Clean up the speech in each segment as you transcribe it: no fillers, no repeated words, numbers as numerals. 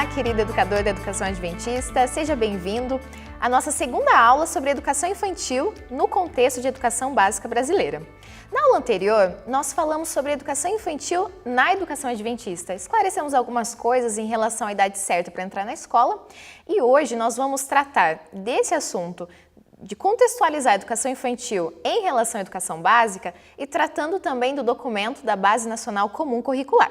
Olá, querido educador da Educação Adventista, seja bem-vindo à nossa segunda aula sobre educação infantil no contexto de educação básica brasileira. Na aula anterior, nós falamos sobre educação infantil na educação adventista. Esclarecemos algumas coisas em relação à idade certa para entrar na escola e hoje nós vamos tratar desse assunto de contextualizar a educação infantil em relação à educação básica e tratando também do documento da Base Nacional Comum Curricular.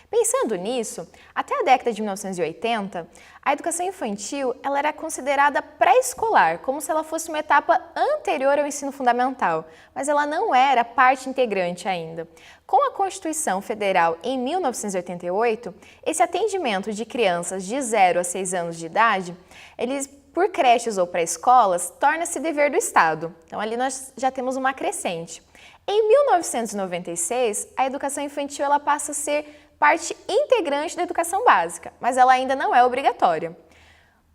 Pensando nisso, até a década de 1980, a educação infantil ela era considerada pré-escolar, como se ela fosse uma etapa anterior ao ensino fundamental, mas ela não era parte integrante ainda. Com a Constituição Federal em 1988, esse atendimento de crianças de 0 a 6 anos de idade, eles por creches ou pré-escolas, torna-se dever do Estado. Então, ali nós já temos uma crescente. Em 1996, a educação infantil ela passa a ser parte integrante da educação básica, mas ela ainda não é obrigatória.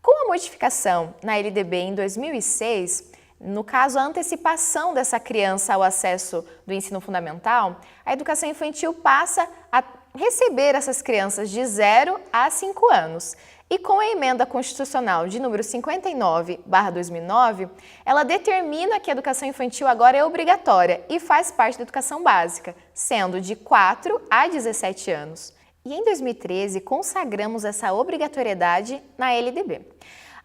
Com a modificação na LDB em 2006, no caso, a antecipação dessa criança ao acesso do ensino fundamental, a educação infantil passa a receber essas crianças de 0 a 5 anos. E com a emenda constitucional de número 59/2009, ela determina que a educação infantil agora é obrigatória e faz parte da educação básica, sendo de 4 a 17 anos. E em 2013, consagramos essa obrigatoriedade na LDB.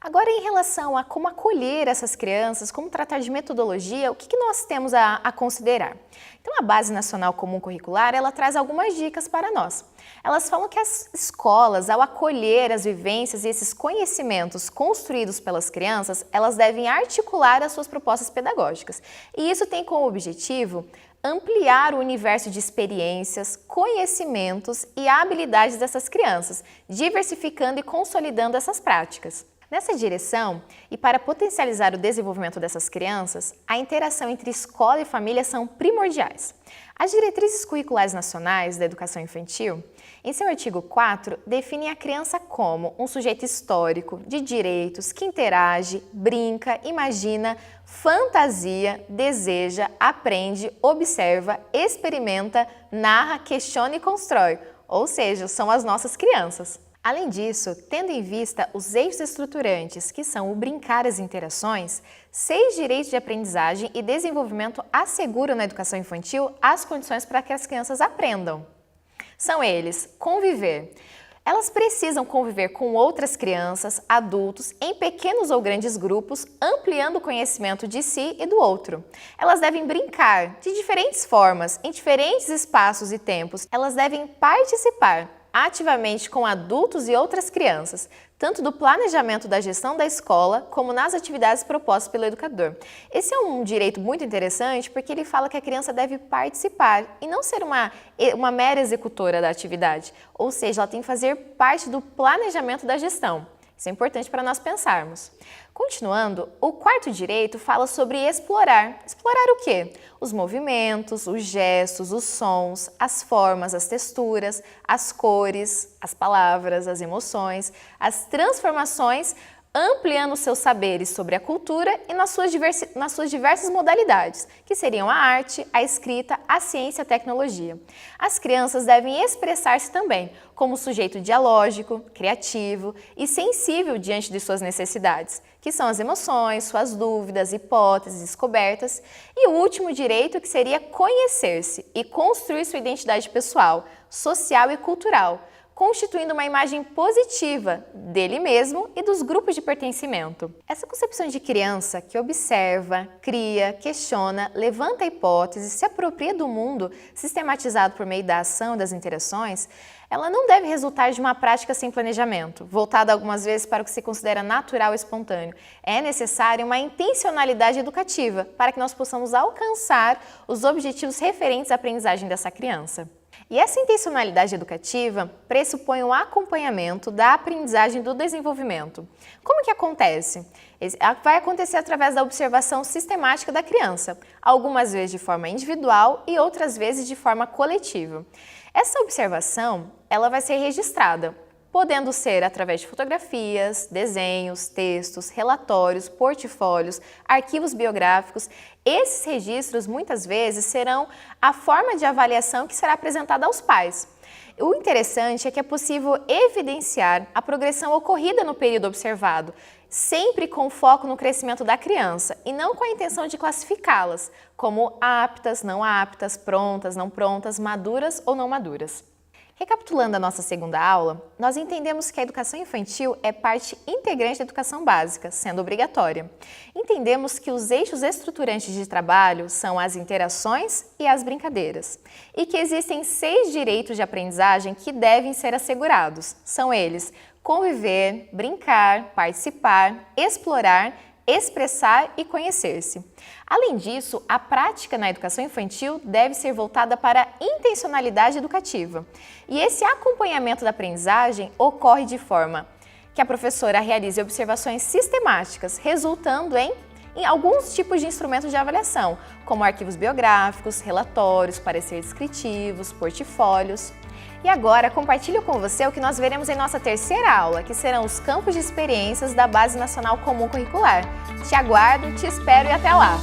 Agora, em relação a como acolher essas crianças, como tratar de metodologia, o que nós temos a considerar? Então, a Base Nacional Comum Curricular, ela traz algumas dicas para nós. Elas falam que as escolas, ao acolher as vivências e esses conhecimentos construídos pelas crianças, elas devem articular as suas propostas pedagógicas. E isso tem como objetivo ampliar o universo de experiências, conhecimentos e habilidades dessas crianças, diversificando e consolidando essas práticas. Nessa direção, e para potencializar o desenvolvimento dessas crianças, a interação entre escola e família são primordiais. As diretrizes curriculares nacionais da educação infantil, em seu artigo 4, definem a criança como um sujeito histórico, de direitos, que interage, brinca, imagina, fantasia, deseja, aprende, observa, experimenta, narra, questiona e constrói, ou seja, são as nossas crianças. Além disso, tendo em vista os eixos estruturantes, que são o brincar e as interações, 6 direitos de aprendizagem e desenvolvimento asseguram na educação infantil as condições para que as crianças aprendam. São eles: conviver. Elas precisam conviver com outras crianças, adultos, em pequenos ou grandes grupos, ampliando o conhecimento de si e do outro. Elas devem brincar de diferentes formas, em diferentes espaços e tempos. Elas devem participar ativamente com adultos e outras crianças, tanto do planejamento da gestão da escola, como nas atividades propostas pelo educador. Esse é um direito muito interessante porque ele fala que a criança deve participar e não ser uma mera executora da atividade, ou seja, ela tem que fazer parte do planejamento da gestão. Isso é importante para nós pensarmos. Continuando, o quarto direito fala sobre explorar. Explorar o quê? Os movimentos, os gestos, os sons, as formas, as texturas, as cores, as palavras, as emoções, as transformações, ampliando seus saberes sobre a cultura e nas suas diversas modalidades, que seriam a arte, a escrita, a ciência e a tecnologia. As crianças devem expressar-se também como sujeito dialógico, criativo e sensível diante de suas necessidades, que são as emoções, suas dúvidas, hipóteses, descobertas, e o último direito, que seria conhecer-se e construir sua identidade pessoal, social e cultural, constituindo uma imagem positiva dele mesmo e dos grupos de pertencimento. Essa concepção de criança que observa, cria, questiona, levanta hipóteses, se apropria do mundo sistematizado por meio da ação e das interações, ela não deve resultar de uma prática sem planejamento, voltada algumas vezes para o que se considera natural e espontâneo. É necessária uma intencionalidade educativa para que nós possamos alcançar os objetivos referentes à aprendizagem dessa criança. E essa intencionalidade educativa pressupõe um acompanhamento da aprendizagem do desenvolvimento. Como que acontece? Vai acontecer através da observação sistemática da criança, algumas vezes de forma individual e outras vezes de forma coletiva. Essa observação, ela vai ser registrada, podendo ser através de fotografias, desenhos, textos, relatórios, portfólios, arquivos biográficos. Esses registros, muitas vezes, serão a forma de avaliação que será apresentada aos pais. O interessante é que é possível evidenciar a progressão ocorrida no período observado, sempre com foco no crescimento da criança e não com a intenção de classificá-las como aptas, não aptas, prontas, não prontas, maduras ou não maduras. Recapitulando a nossa segunda aula, nós entendemos que a educação infantil é parte integrante da educação básica, sendo obrigatória. Entendemos que os eixos estruturantes de trabalho são as interações e as brincadeiras, e que existem 6 direitos de aprendizagem que devem ser assegurados. São eles: conviver, brincar, participar, explorar, expressar e conhecer-se. Além disso, a prática na educação infantil deve ser voltada para a intencionalidade educativa. E esse acompanhamento da aprendizagem ocorre de forma que a professora realize observações sistemáticas, resultando em alguns tipos de instrumentos de avaliação, como arquivos biográficos, relatórios, pareceres descritivos, portfólios. E agora, compartilho com você o que nós veremos em nossa terceira aula, que serão os campos de experiências da Base Nacional Comum Curricular. Te aguardo, te espero e até lá!